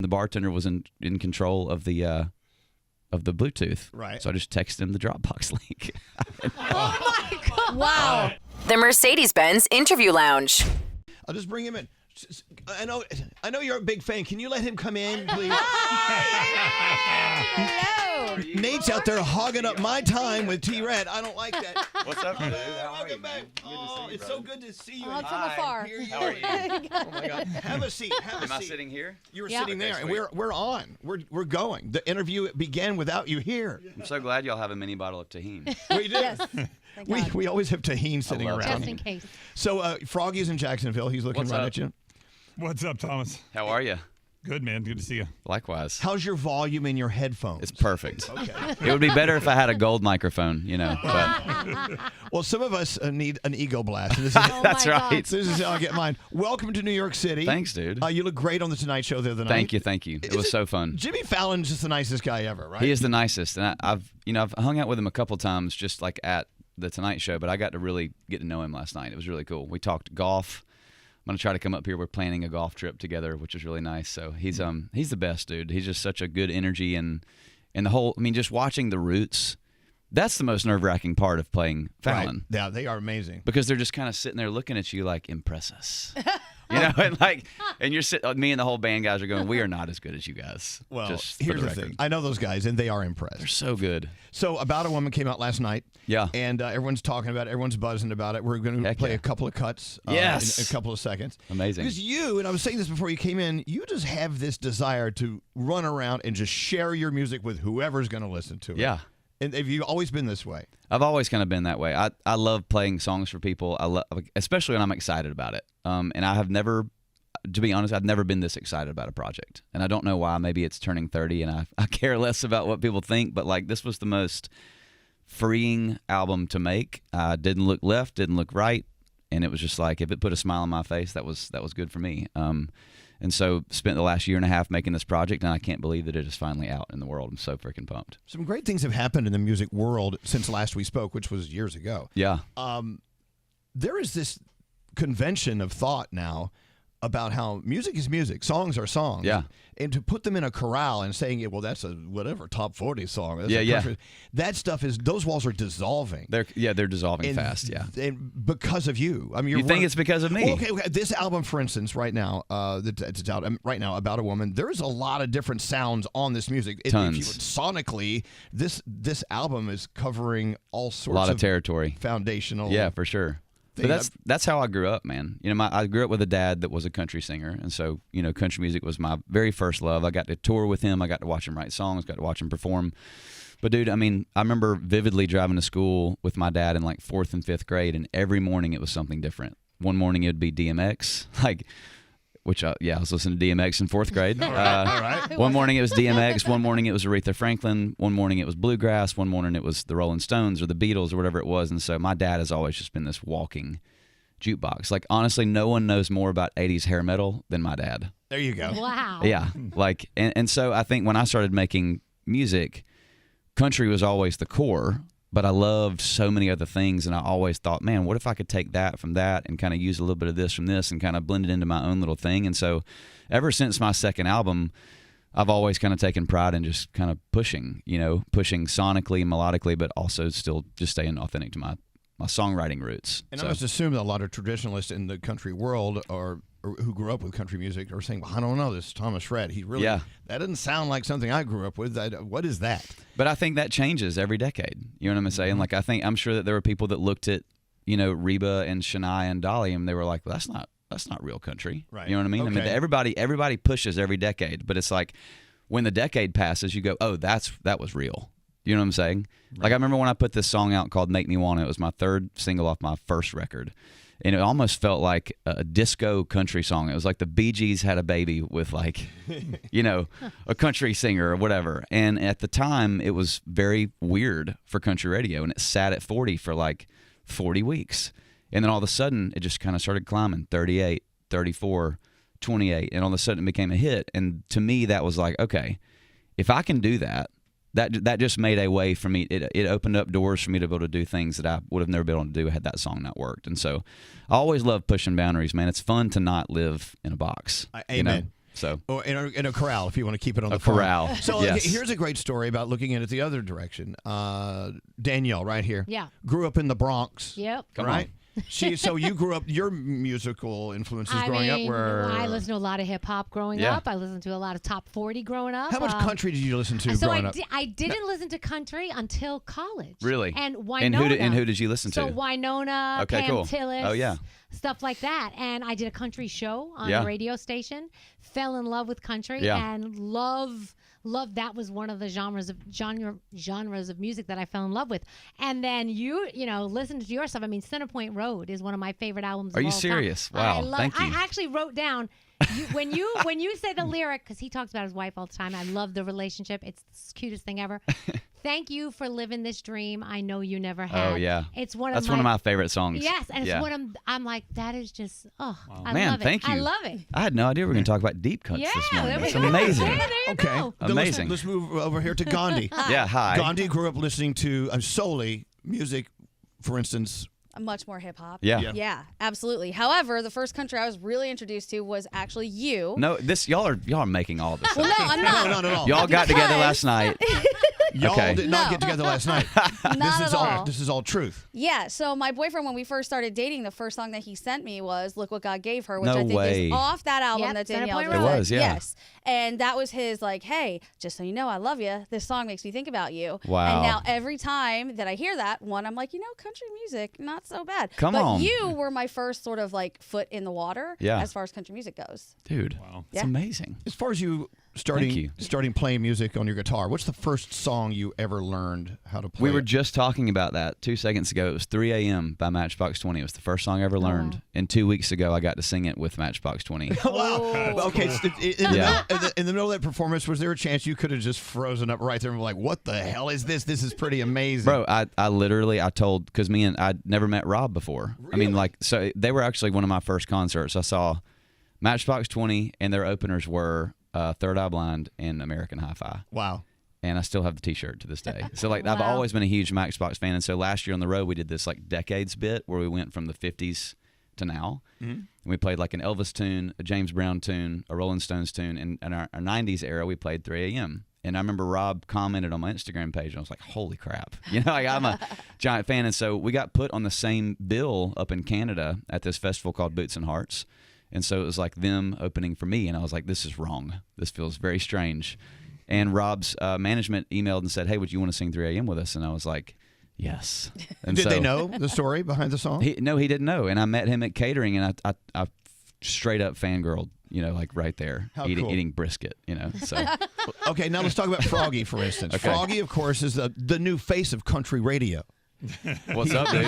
The bartender was in control of the Bluetooth. Right. So I just texted him the Dropbox link. Oh my God! Wow. The Mercedes-Benz Interview Lounge. I'll just bring him in. I know you're a big fan. Can you let him come in, please? Hello. Nate's out there hogging up my time with T-Rhett. I don't like that. What's up, dude? Welcome back. Oh, it's so good to see you. Oh, from afar. Here you How are you? Oh my God. Have a seat. Have a Am I seat. sitting here? You were Yeah. sitting there, Okay, and sweet. we're on. We're going. The interview began without you here. I'm so glad y'all have a mini bottle of Tahini. We do. Yes. Thank God. We always have Tahini sitting love around. Just in case. So Froggy's in Jacksonville. He's looking What's right up? at you. What's up, Thomas? How are you? Good, man. Good to see you. Likewise. How's your volume in your headphones? It's perfect. Okay. It would be better if I had a gold microphone, but Well, some of us need an ego blast. And this Oh that's my right. God. this is how I get mine. Welcome to New York City. Thanks, dude. You look great on the Tonight Show the other night. Thank you. It was so fun. Jimmy Fallon's just the nicest guy ever, right? He is the nicest, and I've hung out with him a couple times, just like at the Tonight Show. But I got to really get to know him last night. It was really cool. We talked golf. I'm gonna try to come up here. We're planning a golf trip together, which is really nice. So he's the best dude. He's just such a good energy and the whole. I mean, just watching the Roots. That's the most nerve-wracking part of playing Right. Fallon. Yeah, they are amazing. Because they're just kind of sitting there looking at you like, impress us. And you're sitting, me and the whole band guys are going, we are not as good as you guys. Well, just for here's the record. thing. I know those guys, and they are They're impressed. so good. So, About a Woman came out last night. Yeah. And everyone's talking about it. Everyone's buzzing about it. We're going to Heck play yeah. a couple of cuts Yes. in a couple of seconds. Amazing. Because you, and I was saying this before you came in, you just have this desire to run around and just share your music with whoever's going to listen to it. Yeah. And have you always been this way? I've always kind of been that way. I love playing songs for people. I love, especially when I'm excited about it. And I have never, to be honest, I've never been this excited about a project. And I don't know why. Maybe it's turning 30 and I care less about what people think. But like, this was the most freeing album to make. Didn't look left, didn't look right. And it was just like, if it put a smile on my face, that was good for me. And so spent the last year and a half making this project, and I can't believe that it is finally out in the world. I'm so freaking pumped. Some great things have happened in the music world since last we spoke, which was years ago. Yeah. There is this convention of thought now about how music is music, songs are songs. Yeah. And to put them in a corral and saying, well, that's a whatever top 40 song. That's Yeah, a yeah. country- That stuff those walls are dissolving. They're dissolving fast, yeah. And because of you. I mean, You think it's because of me? Well, okay, this album, for instance, right now, it's out right now, About a Woman. There's a lot of different sounds on this music. Tons. Sonically, this album is covering all sorts A lot of territory. foundational. Yeah, for sure. But that's how I grew up, man. You know, I grew up with a dad that was a country singer, and so country music was my very first love. I got to tour with him. I got to watch him write songs. Got to watch him perform. But dude, I mean, I remember vividly driving to school with my dad in like 4th and 5th grade, and every morning it was something different. One morning it would be DMX, I was listening to DMX in 4th grade. All right. One morning it was DMX. One morning it was Aretha Franklin. One morning it was bluegrass. One morning it was the Rolling Stones or the Beatles or whatever it was. And so my dad has always just been this walking jukebox. Like, honestly, no one knows more about 80s hair metal than my dad. There you go. Wow. Yeah. And so I think when I started making music, country was always the core, but I loved so many other things. And I always thought, man, what if I could take that from that and kind of use a little bit of this from this and kind of blend it into my own little thing. And so ever since my second album, I've always kind of taken pride in just kind of pushing sonically, melodically, but also still just staying authentic to my songwriting roots. And I must assume that a lot of traditionalists in the country world or who grew up with country music are saying, well, I don't know, this is Thomas Rhett. He really, that doesn't sound like something I grew up with. What is that? But I think that changes every decade. You know what I'm saying? Like, I'm sure that there were people that looked at, Reba and Shania and Dolly, and they were like, well, that's not real country. Right. You know what I mean? Okay. I mean, everybody pushes every decade, but it's like when the decade passes, you go, oh, that was real. You know what I'm saying? Right. Like, I remember when I put this song out called Make Me Wanna. It was my 3rd single off my first record. And it almost felt like a disco country song. It was like the Bee Gees had a baby with a country singer or whatever. And at the time, it was very weird for country radio. And it sat at 40 for like 40 weeks. And then all of a sudden, it just kind of started climbing, 38, 34, 28. And all of a sudden, it became a hit. And to me, that was like, okay, if I can do that, that just made a way for me. It opened up doors for me to be able to do things that I would have never been able to do had that song not worked. And so I always love pushing boundaries, man. It's fun to not live in a box. Amen. So, or in a corral, if you want to keep it on a the farm. corral. So yes. here's a great story about looking at it the other direction. Danielle, right here. Yeah. Grew up in the Bronx. Yep. Come right? on. So you grew up, your musical influences growing up were... I listened to a lot of hip-hop growing up. I listened to a lot of top 40 growing up. How much country did you listen to growing up? I didn't listen to country until college. Really? And Winona. And who did you listen to? So Winona, Okay, Pam cool. Tillis. Oh, yeah. Stuff like that. And I did a country show on a radio station. Fell in love with country and love that was one of the genres of music that I fell in love with. And then you listen to your stuff. I mean, Centerpoint Road is one of my favorite albums. Are you serious? Wow, thank you. I actually wrote down when you say the lyric, because he talks about his wife all the time. I love the relationship. It's the cutest thing ever. Thank you for living this dream I know you never had. Oh yeah, it's one of my favorite songs. Yes, and it's what I'm like. That is just I Man, love it. thank you. I love it. I had no idea we were going to talk about deep cuts this morning. there we It's go. amazing. Yeah, there you go. Amazing. Let's move over here to Gandhi. Yeah, hi. Gandhi grew up listening to solely music, for instance. Much more hip hop. Yeah, absolutely. However, the first country I was really introduced to was actually you. No, y'all are making all this. Well, no, I'm not. No, not at all. Y'all got together last night. Y'all Okay. did not get together last night. Not at all. This is all truth. Yeah, so my boyfriend, when we first started dating, the first song that he sent me was Look What God Gave Her, which No I think way. is off that album Yep, that Centerpoint Danielle Road. did. It was, yeah. Yes. And that was his, like, hey, just so you know, I love you. This song makes me think about you. Wow. And now every time that I hear that, I'm like, country music, not so bad. Come but on. you were my first sort of, like, foot in the water as far as country music goes. Dude, it's Yeah. amazing. As far as you Thank you. starting playing music on your guitar, what's the first song you ever learned how to play? We were just talking about that 2 seconds ago. It was 3 a.m. by Matchbox 20. It was the first song I ever learned. And 2 weeks ago, I got to sing it with Matchbox 20. Wow. Okay, so in the middle of that performance, was there a chance you could have just frozen up right there and were like, what the hell is this? This is pretty amazing. Bro, I told, because I'd never met Rob before. Really? I mean, so they were actually one of my first concerts. I saw Matchbox 20, and their openers were Third Eye Blind and American Hi-Fi. Wow. And I still have the T-shirt to this day. So I've always been a huge Matchbox fan. And so last year on the road, we did this decades bit where we went from the 50s to now. Mm-hmm. And we played like an Elvis tune, a James Brown tune, a Rolling Stones tune. And in our 90s era, we played 3 a.m. And I remember Rob commented on my Instagram page, and I was like, holy crap. I'm a giant fan. And so we got put on the same bill up in Canada at this festival called Boots and Hearts. And so it was like them opening for me. And I was like, this is wrong. This feels very strange. And Rob's management emailed and said, hey, would you want to sing 3 a.m. with us? And I was like, yes. And Did they know the story behind the song? No, he didn't know. And I met him at catering, and I straight up fangirled, right there, eating brisket, So Okay, now let's talk about Froggy, for instance. Okay. Froggy, of course, is the new face of country radio. What's up, dude?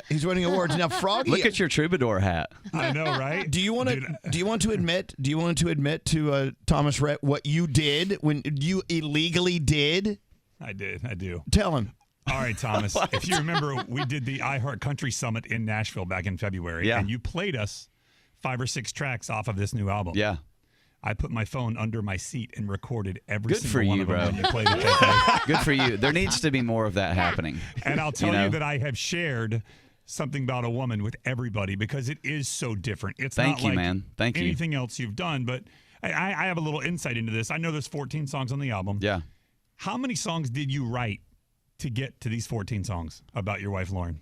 He's winning awards now. Froggy, look at your troubadour hat. I know, right? Do you want to admit to Thomas Rhett what you did when you illegally did? I did. I do. Tell him. All right, Thomas. If you remember, we did the iHeart Country Summit in Nashville back in February, and you played us 5 or 6 tracks off of this new album. Yeah. I put my phone under my seat and recorded every Good single for one you, of them bro. when you played it that day. Good for you. There needs to be more of that happening. And I'll tell you that I have shared something about a woman with everybody because it is so different. It's Thank not you, like man. Thank you. anything else you've done, but I have a little insight into this. I know there's 14 songs on the album. Yeah. How many songs did you write to get to these 14 songs about your wife, Lauren?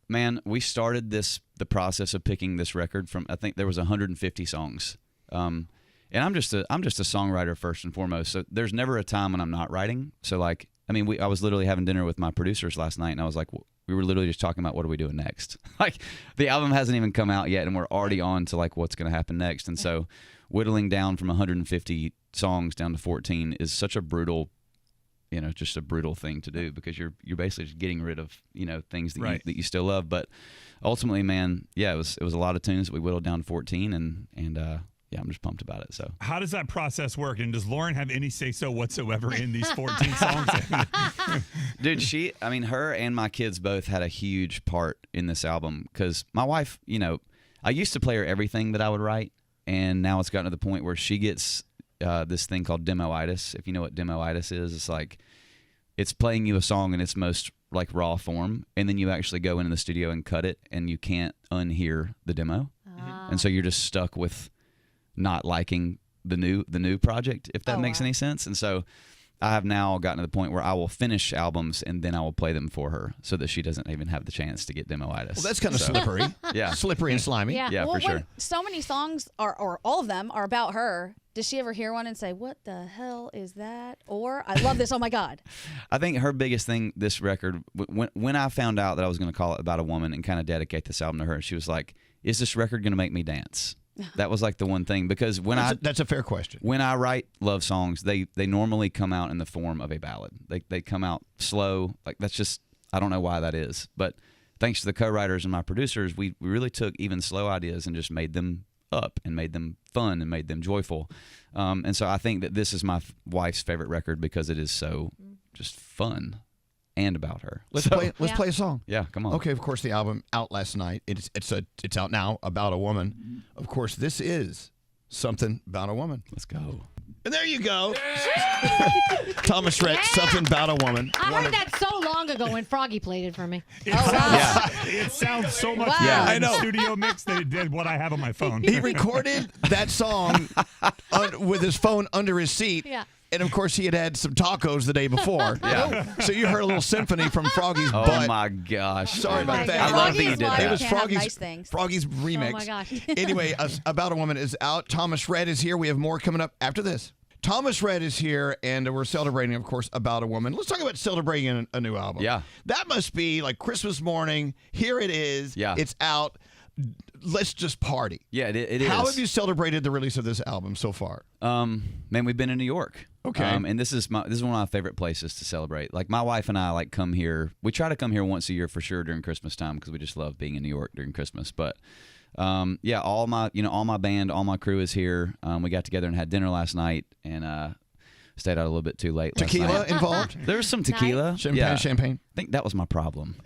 Man, we started the process of picking this record from, I think there was 150 songs. And I'm just a songwriter first and foremost. So there's never a time when I'm not writing. So I was literally having dinner with my producers last night, and I was like, we were literally just talking about what are we doing next. The album hasn't even come out yet, and we're already on to what's going to happen next. And so whittling down from 150 songs down to 14 is such a brutal, just a brutal thing to do because you're basically just getting rid of things that that you still love. But ultimately, man, it was a lot of tunes that we whittled down to 14, and I'm just pumped about it. So, how does that process work? And does Lauren have any say-so whatsoever in these 14 songs? Dude, her and my kids both had a huge part in this album because my wife, I used to play her everything that I would write, and now it's gotten to the point where she gets this thing called demoitis. If you know what demoitis is, it's playing you a song in its most raw form, and then you actually go into the studio and cut it, and you can't unhear the demo, and so you're just stuck with not liking the new project, if that makes any sense. And so I have now gotten to the point where I will finish albums and then I will play them for her so that she doesn't even have the chance to get demoitis. Well, that's kind of slippery. Yeah. Slippery and slimy. Yeah, well, for sure. when so many songs or all of them are about her, does she ever hear one and say, "What the hell is that?" Or, "I love this, oh my God"? I think her biggest thing, this record, when I found out that I was going to call it About a Woman and kind of dedicate this album to her, she was like, "Is this record going to make me dance?" That was like the one thing, because that's a fair question. When I write love songs, they normally come out in the form of a ballad. They come out slow. Like, that's just, I don't know why that is. But thanks to the co-writers and my producers, we really took even slow ideas and just made them up and made them fun and made them joyful. And so I think that this is my wife's favorite record because it is so just fun and about her. Let's play a song. Yeah, come on. Okay, of course, the album out last night. It's out now, About a Woman. Of course, this is Something About a Woman. Let's go. And there you go. Thomas Rhett, Something About a Woman. I heard that so long ago when Froggy played it for me. It sounds so much better in the studio mix than it did what I have on my phone. He recorded that song with his phone under his seat. Yeah. And, of course, he had some tacos the day before. Yeah. So you heard a little symphony from Froggy's butt. Oh, my gosh. Sorry about that. I love that you did that. It was Froggy's Froggy's remix. Oh, my gosh. Anyway, About a Woman is out. Thomas Rhett is here. We have more coming up after this. Thomas Rhett is here, and we're celebrating, of course, About a Woman. Let's talk about celebrating a new album. Yeah. That must be like Christmas morning. Here it is. Yeah. It's out. Let's just party. Yeah, it is. How have you celebrated the release of this album so far? Man, we've been in New York. Okay. And this is one of my favorite places to celebrate. Like, my wife and I come here. We try to come here once a year for sure during Christmas time because we just love being in New York during Christmas. But all my band, all my crew is here. We got together and had dinner last night and stayed out a little bit too late. Tequila involved? There was some tequila. Nice. Champagne? I think that was my problem.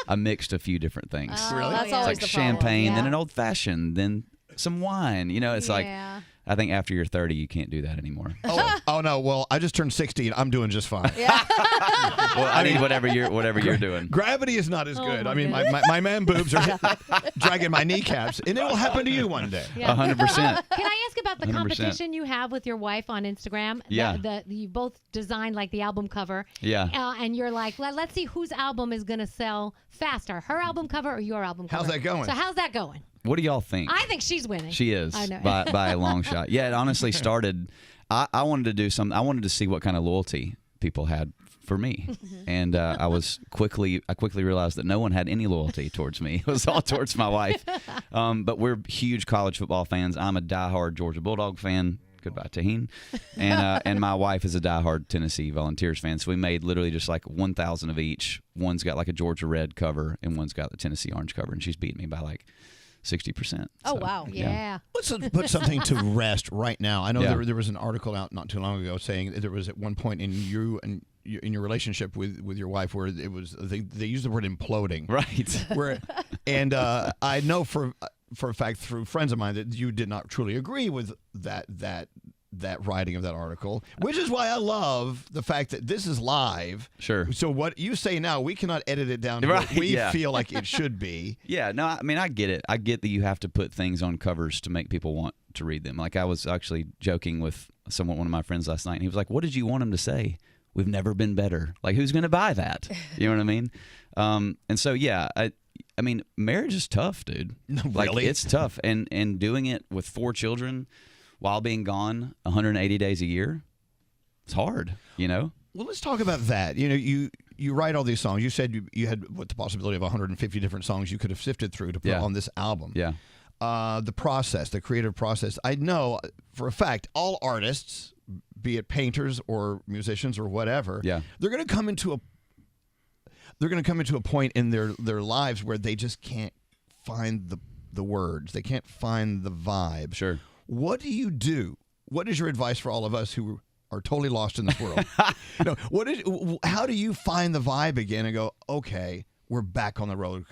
I mixed a few different things. Really? That's It's always like the champagne, problem. then an old fashioned, then some wine. It's like, Yeah. I think after you're 30, you can't do that anymore. Oh no! Well, I just turned 60 and I'm doing just fine. Well, I need whatever you're doing. Gravity is not as Oh, good. my I mean, my man boobs are dragging my kneecaps, and it will happen to you one day. Yeah. 100%. Can I ask about the 100%. competition you have with your wife on Instagram? Yeah. You both designed like the album cover. Yeah. And you're like, let's see whose album is going to sell faster, her album cover or your album cover. How's that going? So how's that going? What do y'all think? I think she's winning. She is I know. by a long shot. Yeah, it honestly started. I wanted to do something. I wanted to see what kind of loyalty people had for me, and I quickly realized that no one had any loyalty towards me. It was all towards my wife. But we're huge college football fans. I'm a diehard Georgia Bulldog fan. Goodbye, Taheen. And my wife is a diehard Tennessee Volunteers fan. So we made literally just like 1,000 of each. One's got like a Georgia Red cover, and one's got the Tennessee Orange cover, and she's beat me by like 60%. Oh, So, wow. Yeah. Let's put something to rest right now. I know Yeah. there was an article out not too long ago saying that there was at one point in your relationship with your wife where it was they used the word imploding. Right. And I know for a fact through friends of mine that you did not truly agree with that writing of that article, which is why I love the fact that this is live. Sure. So what you say now, we cannot edit it down to what we feel like it should be. Yeah, no, I mean, I get it. I get that you have to put things on covers to make people want to read them. Like, I was actually joking with one of my friends last night, and he was like, "What did you want him to say? We've never been better." Like, who's going to buy that? You know what I mean? And so, yeah, I mean, marriage is tough, dude. No, like, really? it's tough. And doing it with 4 children while being gone 180 days a year, it's hard, Well, let's talk about that. You write all these songs. You said you had the possibility of 150 different songs you could have sifted through to put on this album. Yeah. The process, the creative process. I know for a fact all artists, be it painters or musicians or whatever, they're going to come into a point in their lives where they just can't find the words. They can't find the vibe. Sure. What do you do? What is your advice for all of us who are totally lost in this world? How do you find the vibe again and go, okay, we're back on the roller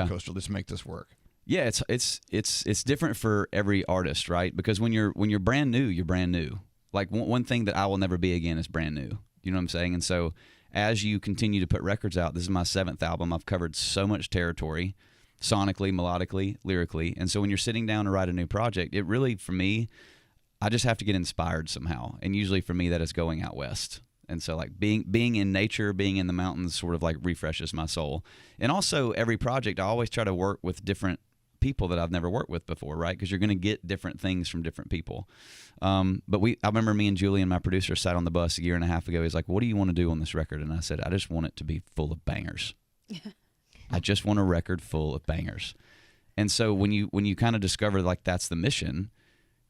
coaster. Let's make this work. Yeah, it's different for every artist, right? Because when you're brand new, you're brand new. Like, one thing that I will never be again is brand new. You know what I'm saying? And so as you continue to put records out, this is my 7th album. I've covered so much territory, sonically, melodically, lyrically. And so when you're sitting down to write a new project, it really, for me, I just have to get inspired somehow. And usually for me, that is going out west. And so like being in nature, being in the mountains sort of like refreshes my soul. And also every project, I always try to work with different people that I've never worked with before, right? Because you're going to get different things from different people. But I remember me and Julian, my producer, sat on the bus a year and a half ago. He's like, what do you want to do on this record? And I said, I just want it to be full of bangers. I just want a record full of bangers. And so when you kind of discover like that's the mission,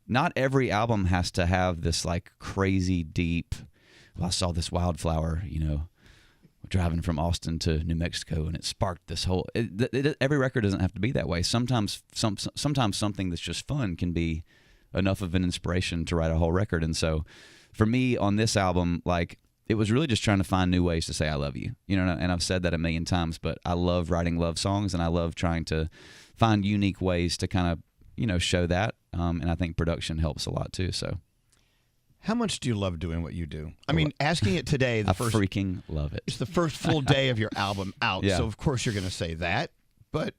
not every album has to have this like crazy deep, well, I saw this wildflower, driving from Austin to New Mexico, and it sparked this whole. Every record doesn't have to be that way. Sometimes something that's just fun can be enough of an inspiration to write a whole record. And so, for me on this album, like it was really just trying to find new ways to say I love you. And I've said that a million times, but I love writing love songs, and I love trying to find unique ways to kind of show that. And I think production helps a lot too. So. How much do you love doing what you do? I mean, asking it today, I freaking love it. It's the first full day of your album out, Yeah. so of course you're going to say that, but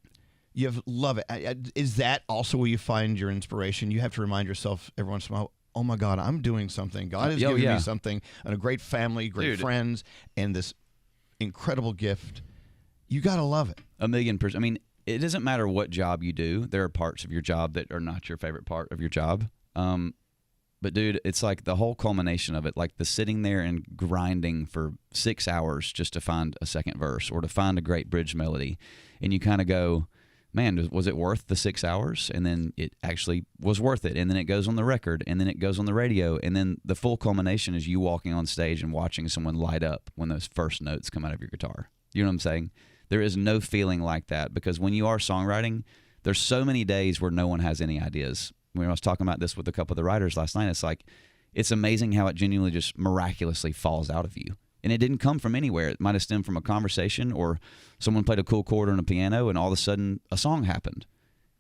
you love it. Is that also where you find your inspiration? You have to remind yourself every once in a while, oh my God, I'm doing something. God has given me something, and a great family, great friends, and this incredible gift. You got to love it. 1,000,000%. I mean, it doesn't matter what job you do. There are parts of your job that are not your favorite part of your job. But dude, it's like the whole culmination of it, like the sitting there and grinding for 6 hours just to find a second verse or to find a great bridge melody. And you kind of go, man, was it worth the 6 hours? And then it actually was worth it. And then it goes on the record, and then it goes on the radio. And then the full culmination is you walking on stage and watching someone light up when those first notes come out of your guitar. You know what I'm saying? There is no feeling like that, because when you are songwriting, there's so many days where no one has any ideas. When I was talking about this with a couple of the writers last night, it's like, it's amazing how it genuinely just miraculously falls out of you. And it didn't come from anywhere. It might have stemmed from a conversation, or someone played a cool chord on a piano, and all of a sudden a song happened.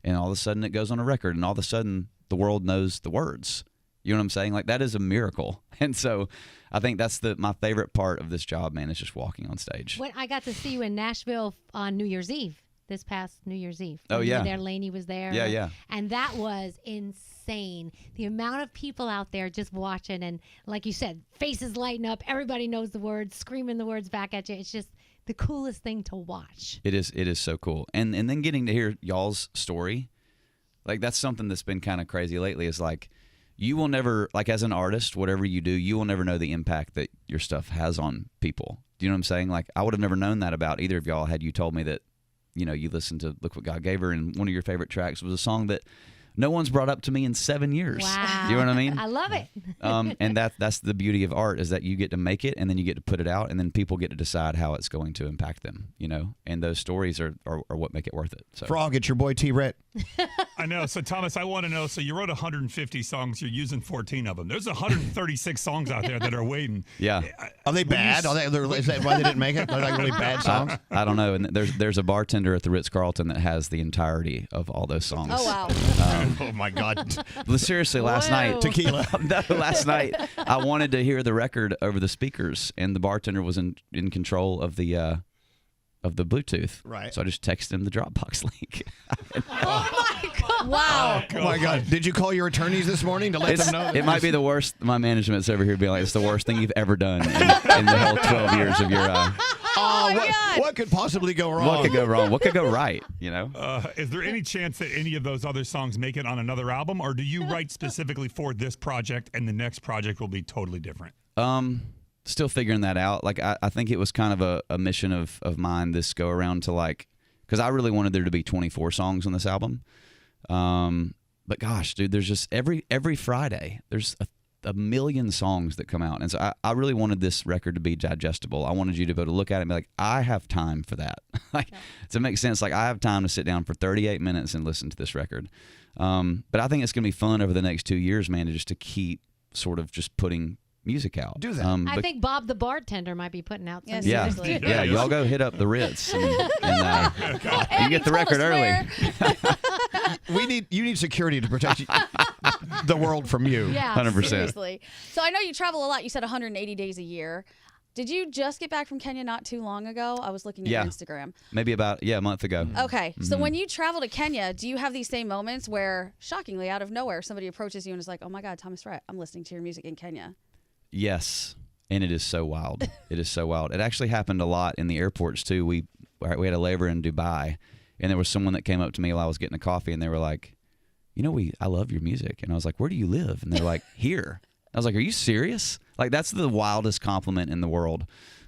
And all of a sudden it goes on a record, and all of a sudden the world knows the words. You know what I'm saying? Like, that is a miracle. And so I think that's my favorite part of this job, man, is just walking on stage. When I got to see you in Nashville on New Year's Eve. This past New Year's Eve. Oh, yeah. You were there, Lainey was there. Yeah, yeah. And that was insane. The amount of people out there just watching, and like you said, faces lighting up, everybody knows the words, screaming the words back at you. It's just the coolest thing to watch. It is so cool. And then getting to hear y'all's story, like that's something that's been kind of crazy lately, is like, you will never, like as an artist, whatever you do, you will never know the impact that your stuff has on people. Do you know what I'm saying? Like, I would have never known that about either of y'all had you told me that, you listened to Look What God Gave Her, and one of your favorite tracks was a song that no one's brought up to me in 7 years. Wow. You know what I mean? I love it. And that's the beauty of art, is that you get to make it, and then you get to put it out, and then people get to decide how it's going to impact them, and those stories are what make it worth it. So. Frog, it's your boy T. Rhett. I know. So, Thomas, I want to know, so you wrote 150 songs. You're using 14 of them. There's 136 songs out there that are waiting. Yeah. Are they bad? Is that why they didn't make it? They're like really bad songs? I don't know. And there's a bartender at the Ritz-Carlton that has the entirety of all those songs. Oh, wow. Oh, my God. But seriously, last night, tequila. Last night, I wanted to hear the record over the speakers, and the bartender was in control of the Bluetooth. Right. So I just texted him the Dropbox link. Oh my God. Wow. Oh, my God. Did you call your attorneys this morning to let them know? It might be the worst. My management's over here being like, it's the worst thing you've ever done in the whole 12 years of your. What could possibly go wrong? What could go wrong? What could go right? Is there any chance that any of those other songs make it on another album, or do you write specifically for this project and the next project will be totally different? Still figuring that out. Like, I think it was kind of a mission of mine this go around to because I really wanted there to be 24 songs on this album. But gosh, dude, there's just every Friday there's a million songs that come out, and so I really wanted this record to be digestible. I wanted you to be able to look at it and be like, I have time for that. To make sense, like I have time to sit down for 38 minutes and listen to this record. But I think it's gonna be fun over the next 2 years, man, to keep sort of just putting music out. Do that. I think Bob the bartender might be putting out some Yeah, music. seriously. Yeah, y'all go hit up the Ritz and you can get the record early. You need security to protect the world from you. Yeah. 100%. Seriously. So I know you travel a lot. You said 180 days a year. Did you just get back from Kenya not too long ago? I was looking at your Instagram. Maybe about a month ago. Okay. So when you travel to Kenya, do you have these same moments where, shockingly, out of nowhere, somebody approaches you and is like, oh my God, Thomas Rhett, I'm listening to your music in Kenya? Yes. And it is so wild. It is so wild. It actually happened a lot in the airports too. We had a layover in Dubai, and there was someone that came up to me while I was getting a coffee, and they were like, I love your music. And I was like, where do you live? And they're like, here. I was like, are you serious? Like, that's the wildest compliment in the world.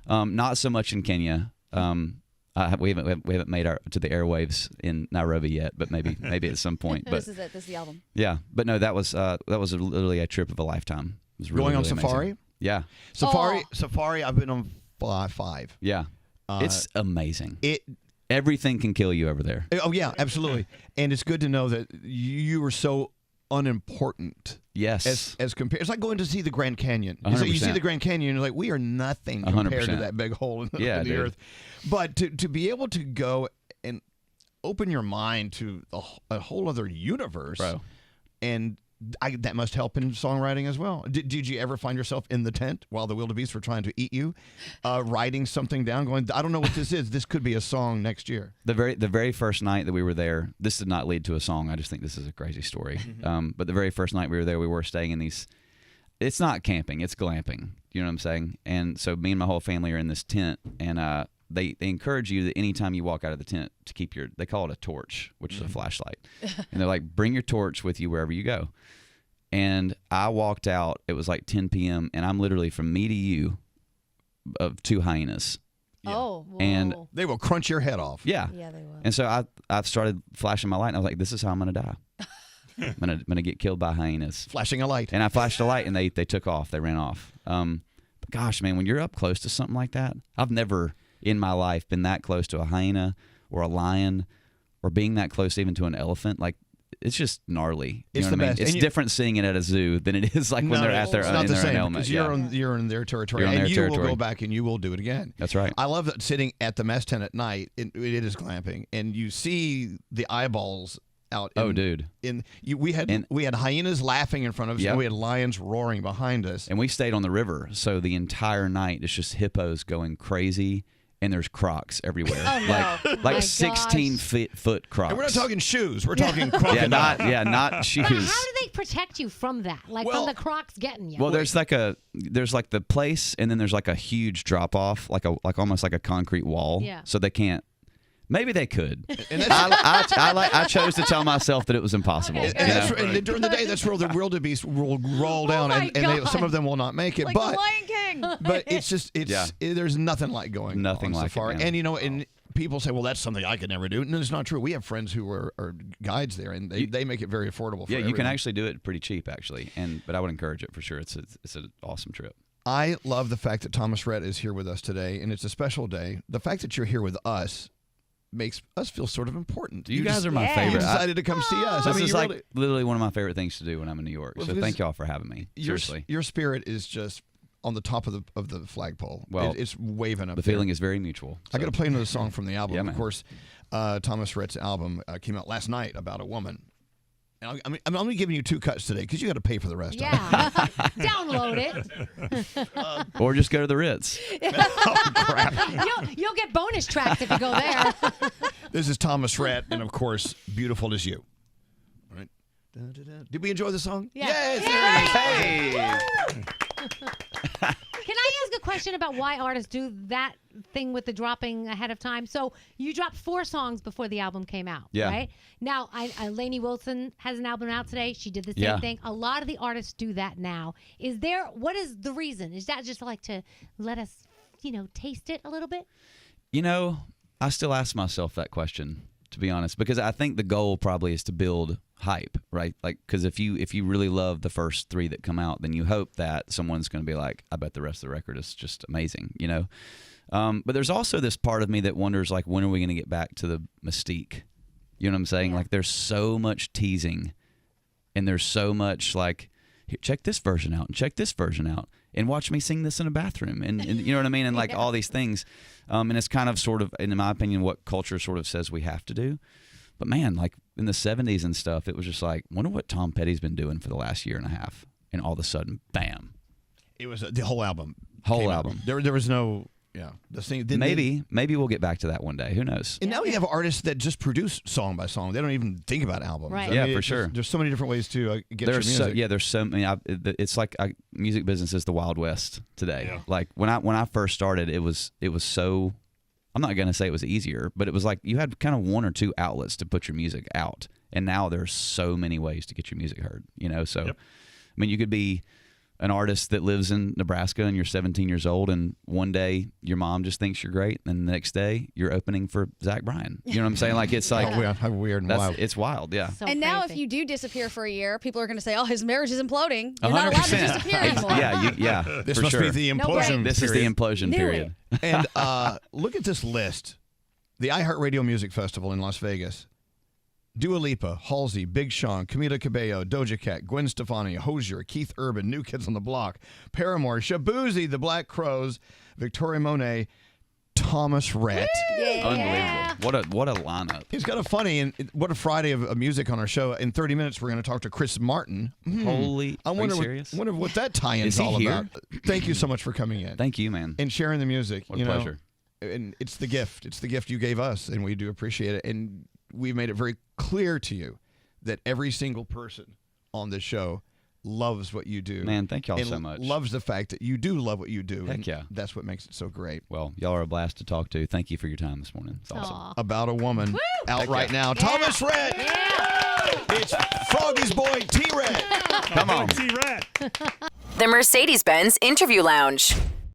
Not so much in Kenya. We haven't made our to the airwaves in Nairobi yet, but maybe at some point. But This is it. This is the album. Yeah, but no, that was literally a trip of a lifetime. It was really, going on really safari. Amazing. Yeah, Safari. I've been on 5. Yeah, it's amazing. Everything can kill you over there. Oh yeah, absolutely. And it's good to know that you were so unimportant. Yes. As compared, it's like going to see the Grand Canyon. 100%. You see the Grand Canyon, and you're like, we are nothing compared 100%. to that big hole in the dude. earth. But to be able to go and open your mind to a whole other universe, bro, and that must help in songwriting as well. Did you ever find yourself in the tent while the wildebeest were trying to eat you, writing something down, going, I don't know what this is. This could be a song next year. The very first night that we were there, this did not lead to a song. I just think this is a crazy story. But the very first night we were there, we were staying in these. It's not camping, it's glamping. You know what I'm saying? And so me and my whole family are in this tent, and they encourage you that anytime you walk out of the tent to keep they call it a torch, which is a flashlight. And they're like, bring your torch with you wherever you go. And I walked out, it was like 10 p.m., and I'm literally from me to you of 2 hyenas. Yeah. Oh, whoa. And they will crunch your head off. Yeah, they will. And so I started flashing my light, and I was like, this is how I'm going to die. I'm gonna get killed by hyenas. Flashing a light. And I flashed a light, and they took off. They ran off. But gosh, man, when you're up close to something like that, I've never in my life been that close to a hyena or a lion or being that close even to an elephant. Like, it's just gnarly. You know what I mean? Best. It's different seeing it at a zoo than it is like when they're at their own element. You're in their territory, You're on their and you territory. will go back and you will do it again. That's right. I love that sitting at the mess tent at night. It is glamping, and you see the eyeballs out. Dude. We had hyenas laughing in front of us, Yep. and we had lions roaring behind us. And we stayed on the river, so the entire night it's just hippos going crazy. And there's crocs everywhere. Oh, no. Like 16-foot crocs. And we're not talking shoes. We're talking crocodile. not shoes. But how do they protect you from that? Like from the crocs getting you? Well, there's like the place, and then there's like a huge drop off, like almost like a concrete wall. Yeah. So they can't. Maybe they could. I chose to tell myself that it was impossible. Okay. And during the day, that's where the wildebeest will roll down, and some of them will not make it. Like but the Lion King. But it's just there's nothing like going nothing on like safari. it, And and people say, well, that's something I could never do. And it's not true. We have friends who are guides there, and they make it very affordable. For you everyone. can actually do it pretty cheap, actually. But I would encourage it for sure. It's an awesome trip. I love the fact that Thomas Rhett is here with us today, and it's a special day. The fact that you're here with us makes us feel sort of important. You guys are my favorite. You decided to come see us. This is like literally one of my favorite things to do when I'm in New York. Well, So thank y'all for having me. Seriously. Your spirit is just on the top of the flagpole. Well, it's waving up. The feeling is very mutual. I got to play another song from the album. Yeah, of man. course, Thomas Rhett's album came out last night about a woman. And I'm only giving you 2 cuts today because you got to pay for the rest. Yeah. Download it. Or just go to the Ritz. Oh, crap. You'll get bonus tracks if you go there. This is Thomas Rhett, and of course, Beautiful As You. All right. Did we enjoy the song? Yeah. Yes, there it is. Hey! Can I ask a question about why artists do that thing with the dropping ahead of time? So you dropped 4 songs before the album came out, Yeah. right? Now, Lainey Wilson has an album out today. She did the same Yeah. thing. A lot of the artists do that now. What is the reason? Is that just like to let us, taste it a little bit? I still ask myself that question, to be honest, because I think the goal probably is to build hype, right? Like, because if you really love the first 3 that come out, then you hope that someone's going to be like, I bet the rest of the record is just amazing, But there's also this part of me that wonders, like, when are we going to get back to the mystique? You know what I'm saying? Yeah. Like, there's so much teasing, and there's so much like, here, check this version out, and check this version out, and watch me sing this in a bathroom, and you know what I mean? And like all these things, and it's kind of sort of, in my opinion, what culture sort of says we have to do. But man, like in the 70s and stuff, it was just like, wonder what Tom Petty's been doing for the last year and a half, and all of a sudden, bam. It was the whole album. Whole came out. album. There was no. Yeah, the thing. Maybe we'll get back to that one day. Who knows? And now you have artists that just produce song by song. They don't even think about albums. Right. Yeah, for sure. There's so many different ways to get your music. There's so many. It's like music business is the Wild West today. Yeah. Like when I first started, it was so. I'm not gonna say it was easier, but it was like you had kind of one or two outlets to put your music out, and now there's so many ways to get your music heard. So Yep. I mean, you could be an artist that lives in Nebraska and you're 17 years old, and one day your mom just thinks you're great, and the next day you're opening for Zach Bryan. You know what I'm saying? Like it's like how weird and wild. it's wild, yeah. So And now, if crazy. you do disappear for a year, people are going to say, "Oh, his marriage is imploding. You're not allowed to 100%. disappear anymore." Yeah, This for must sure. be the No implosion. break. This is the period. implosion Knew period. And look at this list. The iHeartRadio Music Festival in Las Vegas. Dua Lipa, Halsey, Big Sean, Camila Cabello, Doja Cat, Gwen Stefani, Hozier, Keith Urban, New Kids on the Block, Paramore, Shabuzi, The Black Crowes, Victoria Monet, Thomas Rhett. Unbelievable. What a lineup. He's got a funny and what a Friday of music on our show. In 30 minutes, we're going to talk to Chris Martin. Holy, I wonder are you serious? wonder what that tie-in's Is he all here? about. Thank you so much for coming in. Thank you, man. And sharing the music. What a pleasure. And it's the gift. It's the gift you gave us, and we do appreciate it. And we've made it very clear to you that every single person on this show loves what you do. Man, thank y'all and so much. Loves the fact that you do love what you do. Heck and yeah. That's what makes it so great. Well, y'all are a blast to talk to. Thank you for your time this morning. It's awesome. Aw. About a Woman out Heck right yeah. now. Thomas Rhett. It's Froggy's boy, T-Rhett. Come on. T-Rat. The Mercedes-Benz Interview Lounge.